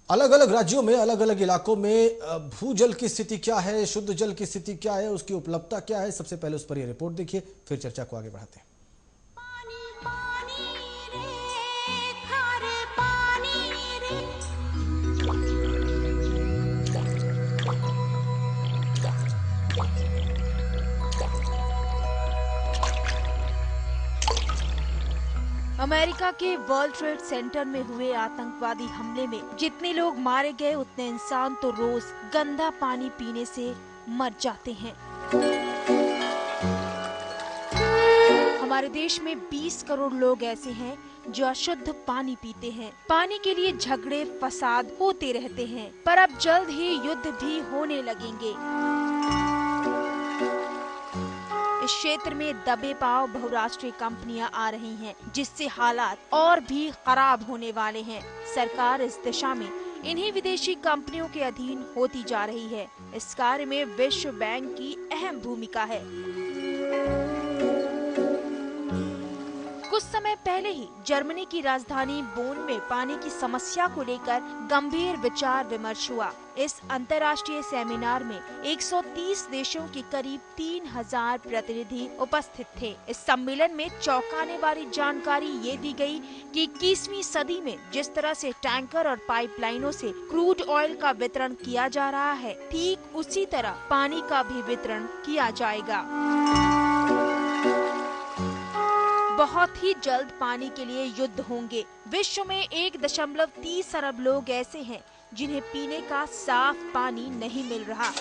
अलग अलग राज्यों में, अलग अलग इलाकों में भूजल की स्थिति क्या है, शुद्ध जल की स्थिति क्या है, उसकी उपलब्धता क्या है, सबसे पहले उस पर यह रिपोर्ट देखिए, फिर चर्चा को आगे बढ़ाते हैं। अमेरिका के वर्ल्ड ट्रेड सेंटर में हुए आतंकवादी हमले में जितने लोग मारे गए उतने इंसान तो रोज गंदा पानी पीने से मर जाते हैं। हमारे देश में 20 करोड़ लोग ऐसे हैं जो अशुद्ध पानी पीते हैं। पानी के लिए झगड़े फसाद होते रहते हैं, पर अब जल्द ही युद्ध भी होने लगेंगे। इस क्षेत्र में दबे पाव बहुराष्ट्रीय कंपनियां आ रही हैं, जिससे हालात और भी खराब होने वाले हैं। सरकार इस दिशा में इन्हीं विदेशी कंपनियों के अधीन होती जा रही है। इस कार्य में विश्व बैंक की अहम भूमिका है। कुछ समय पहले ही जर्मनी की राजधानी बोन में पानी की समस्या को लेकर गंभीर विचार विमर्श हुआ। इस अंतर्राष्ट्रीय सेमिनार में 130 देशों के करीब 3000 प्रतिनिधि उपस्थित थे। इस सम्मेलन में चौंकाने वाली जानकारी ये दी गई कि 21वीं सदी में जिस तरह से टैंकर और पाइपलाइनों से क्रूड ऑयल का वितरण किया जा रहा है, ठीक उसी तरह पानी का भी वितरण किया जाएगा। बहुत ही जल्द पानी के लिए युद्ध होंगे। विश्व में 1.30 अरब लोग ऐसे हैं जिन्हें पीने का साफ पानी नहीं मिल रहा।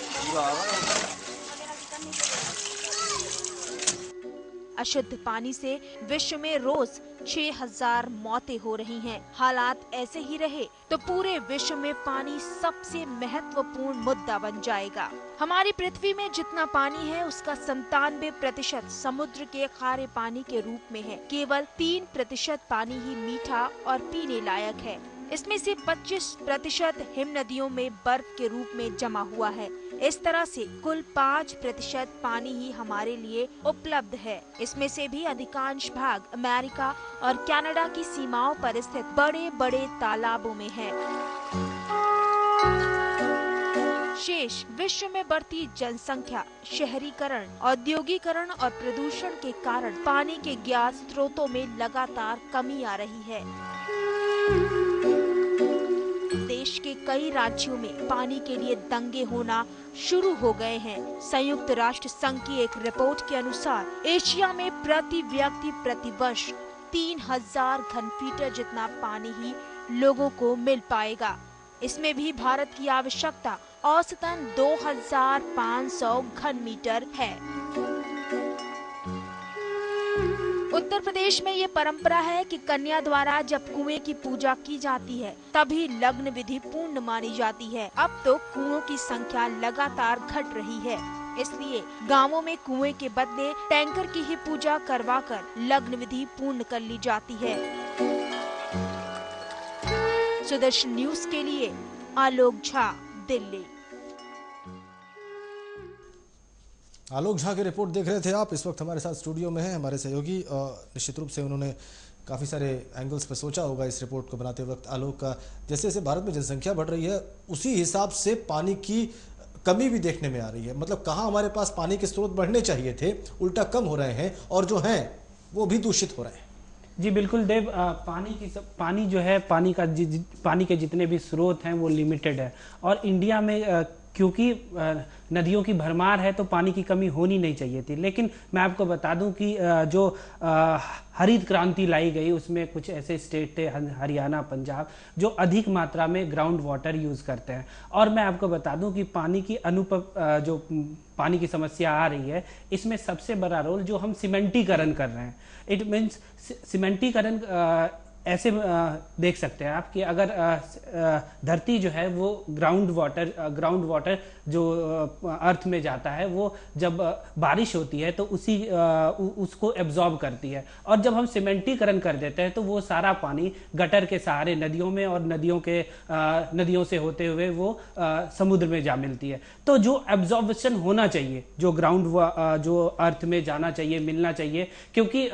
अशुद्ध पानी से विश्व में रोज 6000 मौतें हो रही हैं। हालात ऐसे ही रहे तो पूरे विश्व में पानी सबसे महत्वपूर्ण मुद्दा बन जाएगा। हमारी पृथ्वी में जितना पानी है उसका 97% समुद्र के खारे पानी के रूप में है। केवल 3% पानी ही मीठा और पीने लायक है। इसमें से 25% हिम नदियों में बर्फ के रूप में जमा हुआ है। इस तरह से कुल 5% पानी ही हमारे लिए उपलब्ध है। इसमें से भी अधिकांश भाग अमेरिका और कनाडा की सीमाओं पर स्थित बड़े बड़े तालाबों में है। शेष विश्व में बढ़ती जनसंख्या, शहरीकरण, औद्योगिकरण और प्रदूषण के कारण पानी के ज्ञात स्रोतों में लगातार कमी आ रही है। देश के कई राज्यों में पानी के लिए दंगे होना शुरू हो गए हैं। संयुक्त राष्ट्र संघ की एक रिपोर्ट के अनुसार एशिया में प्रति व्यक्ति प्रति वर्ष 3000 घनफीट जितना पानी ही लोगों को मिल पाएगा। इसमें भी भारत की आवश्यकता औसतन 2500 घन मीटर है। उत्तर प्रदेश में ये परंपरा है कि कन्या द्वारा जब कुएं की पूजा की जाती है तभी लग्न विधि पूर्ण मानी जाती है। अब तो कुओं की संख्या लगातार घट रही है, इसलिए गांवों में कुएं के बदले टैंकर की ही पूजा करवाकर लग्न विधि पूर्ण कर ली जाती है। सुदर्शन न्यूज के लिए आलोक झा, दिल्ली। आलोक झा की रिपोर्ट देख रहे थे आप। इस वक्त हमारे साथ स्टूडियो में है हमारे सहयोगी। निश्चित रूप से उन्होंने काफ़ी सारे एंगल्स पर सोचा होगा इस रिपोर्ट को बनाते वक्त। आलोक का जैसे जैसे भारत में जनसंख्या बढ़ रही है उसी हिसाब से पानी की कमी भी देखने में आ रही है। मतलब कहाँ हमारे पास पानी के स्रोत बढ़ने चाहिए थे, उल्टा कम हो रहे हैं, और जो हैं वो भी दूषित हो रहे हैं। जी बिल्कुल देव, पानी जो है, पानी के जितने भी स्रोत हैं वो लिमिटेड है। और इंडिया में क्योंकि नदियों की भरमार है तो पानी की कमी होनी नहीं चाहिए थी। लेकिन मैं आपको बता दूं कि जो हरित क्रांति लाई गई उसमें कुछ ऐसे स्टेट थे, हरियाणा, पंजाब, जो अधिक मात्रा में ग्राउंड वाटर यूज़ करते हैं। और मैं आपको बता दूं कि पानी की जो पानी की समस्या आ रही है, इसमें सबसे बड़ा रोल जो हम सीमेंटीकरण कर रहे हैं। इट मीन्स सीमेंटीकरण ऐसे देख सकते हैं आप कि अगर धरती जो है वो ग्राउंड वाटर जो अर्थ में जाता है वो जब बारिश होती है तो उसको एब्जॉर्ब करती है। और जब हम सीमेंटीकरण कर देते हैं तो वो सारा पानी गटर के सहारे नदियों में और नदियों से होते हुए वो समुद्र में जा मिलती है। तो जो एब्जॉर्बेशन होना चाहिए, जो जो अर्थ में जाना चाहिए, मिलना चाहिए, क्योंकि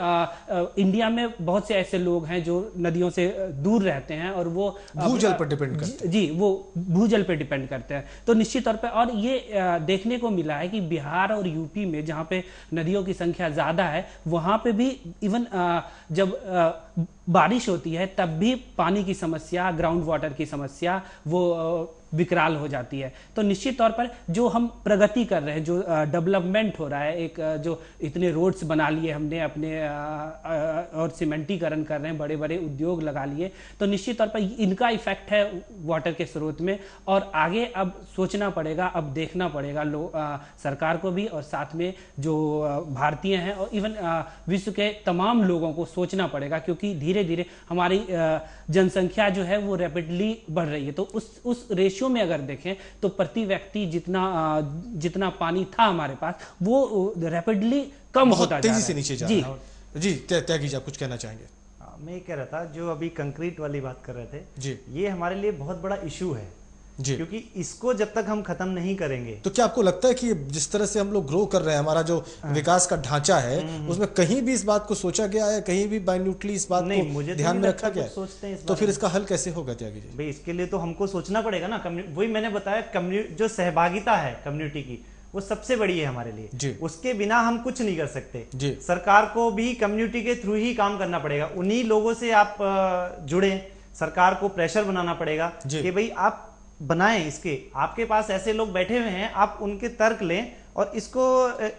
इंडिया में बहुत से ऐसे लोग हैं जो नदियों से दूर रहते हैं और वो भूजल पर डिपेंड करते जी, वो भूजल पे डिपेंड करते हैं। तो निश्चित तौर पे और ये देखने को मिला है कि बिहार और यूपी में जहाँ पे नदियों की संख्या ज़्यादा है, वहाँ पे भी इवन जब बारिश होती है तब भी पानी की समस्या, ग्राउंड वाटर की समस्या वो विकराल हो जाती है। तो निश्चित तौर पर जो हम प्रगति कर रहे हैं, जो डेवलपमेंट हो रहा है, एक जो इतने रोड्स बना लिए हमने अपने और सीमेंटीकरण कर रहे हैं, बड़े बड़े उद्योग लगा लिए, तो निश्चित तौर पर इनका इफेक्ट है वाटर के स्रोत में। और आगे अब सोचना पड़ेगा, अब देखना पड़ेगा सरकार को भी और साथ में जो भारतीय हैं और इवन विश्व के तमाम लोगों को सोचना पड़ेगा, क्योंकि धीरे धीरे हमारी जनसंख्या जो है वो रैपिडली बढ़ रही है। तो उस रेशियो में अगर देखें तो प्रति व्यक्ति जितना पानी था हमारे पास वो रैपिडली कम होता जा रहा है, तेजी से नीचे जा रहा है। जी, त्यागी आप कुछ कहना चाहेंगे? मैं ये कह रहा था, जो अभी कंक्रीट वाली बात कर रहे थे जी, ये हमारे लिए बहुत बड़ा इशू है जी, क्योंकि इसको जब तक हम खत्म नहीं करेंगे तो क्या आपको लगता है कि जिस तरह से हम लोग ग्रो कर रहे हैं, हमारा जो विकास का ढांचा है उसमें कहीं भी इस बात को सोचा गया है, कहीं भी माइन्यूटली इस बात को ध्यान में रखा गया है? तो फिर इसका हल कैसे होगा त्यागी जी? भाई इसके लिए तो हमको सोचना पड़ेगा ना। वही मैंने बताया, जो सहभागिता है कम्युनिटी की वो सबसे बड़ी है हमारे लिए। उसके बिना हम कुछ नहीं कर सकते। सरकार को भी कम्युनिटी के थ्रू ही काम करना पड़ेगा। उन्हीं लोगों से आप जुड़े, सरकार को प्रेशर बनाना पड़ेगा कि भाई आप बनाएं इसके, आपके पास ऐसे लोग बैठे हुए हैं, आप उनके तर्क लें और इसको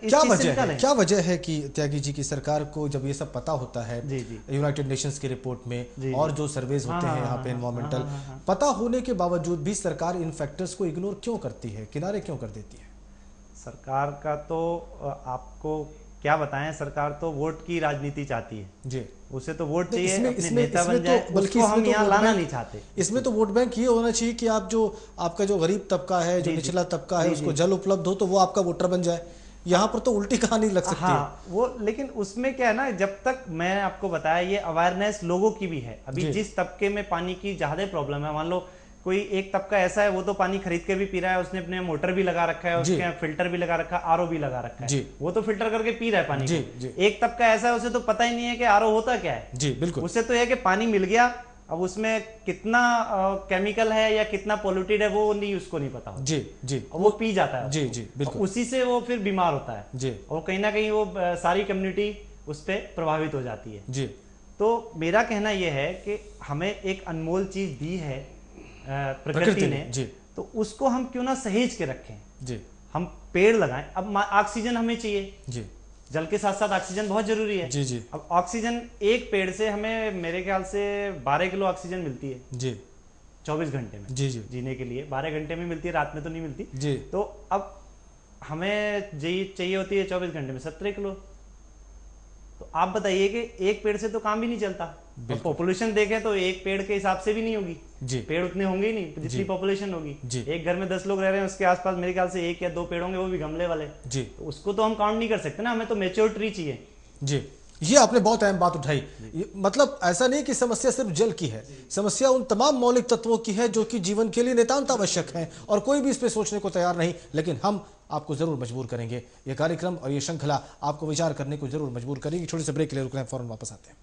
क्या वजह है कि त्यागी जी की सरकार को जब ये सब पता होता है यूनाइटेड नेशंस की रिपोर्ट में और जो सर्वेज होते हैं यहाँ पे एनवायरमेंटल, पता होने के बावजूद भी सरकार इन फैक्टर्स को इग्नोर क्यों करती है, किनारे क्यों कर देती है? सरकार का तो आपको क्या बताएं, सरकार तो वोट की राजनीति चाहती है जी। उसे तो वोट चाहिए, अपने नेता बन जाए, बल्कि हम यहाँ लाना नहीं चाहते। इसमें तो वोट बैंक ये होना चाहिए कि आपका जो गरीब तबका है, जो निचला तबका है, उसको जल उपलब्ध हो तो वो आपका वोटर बन जाए। यहाँ पर तो उल्टी कहानी लग सकती है वो। लेकिन उसमें क्या है ना, जब तक मैं आपको बताया, ये अवेयरनेस लोगों की भी है। अभी जिस तबके में पानी की ज्यादा प्रॉब्लम है, मान लो कोई एक तबका ऐसा है वो तो पानी खरीद के भी पी रहा है, उसने अपने मोटर भी लगा रखा है, उसके फिल्टर भी लगा रखा है, आरओ भी लगा रखा है, वो तो फिल्टर करके पी रहा है पानी को। एक तबका ऐसा है उसे तो पता ही नहीं है कि आरओ होता क्या है। जी बिल्कुल। उसे तो है कि पानी मिल गया, अब उसमें कितना केमिकल है या कितना पोल्यूटेड है वो नहीं, उसको नहीं पता। जी जी। वो पी जाता है। जी जी बिल्कुल। उसी से वो फिर बीमार होता है जी, और कहीं ना कहीं वो सारी कम्युनिटी उस पर प्रभावित हो जाती है जी। तो मेरा कहना यह है कि हमें एक अनमोल चीज दी है प्रकृति ने जी, तो उसको हम क्यों ना सहेज के रखें जी। हम पेड़ लगाएं। अब ऑक्सीजन हमें चाहिए जी, जल के साथ साथ ऑक्सीजन बहुत जरूरी है जी जी। अब ऑक्सीजन एक पेड़ से हमें मेरे ख्याल से 12 किलो ऑक्सीजन मिलती है जी 24 घंटे में जी जी। जीने के लिए 12 घंटे में मिलती है, रात में तो नहीं मिलती जी। तो अब हमें चाहिए होती है 24 घंटे में 17 किलो। तो आप बताइए कि एक पेड़ से तो काम भी नहीं चलता। पॉपुलेशन देखें तो एक पेड़ के हिसाब से भी नहीं होगी जी, पेड़ उतने होंगे ही नहीं जितनी पॉपुलेशन होगी जी। एक घर में 10 लोग रह रहे हैं, उसके आसपास मेरे ख्याल से 1 या 2 पेड़ होंगे, वो भी गमले वाले जी। तो उसको तो हम काउंट नहीं कर सकते ना, हमें तो मैच्योर ट्री चाहिए जी। ये आपने बहुत अहम बात उठाई। मतलब ऐसा नहीं कि समस्या सिर्फ जल की है, समस्या उन तमाम मौलिक तत्वों की है जो कि जीवन के लिए नितांत आवश्यक है, और कोई भी इस पे सोचने को तैयार नहीं। लेकिन हम आपको जरूर मजबूर करेंगे। ये कार्यक्रम और ये श्रृंखला आपको विचार करने को जरूर मजबूर करेगी। छोटे से ब्रेक के लिए रुक रहे हैं, फौरन वापस आते हैं।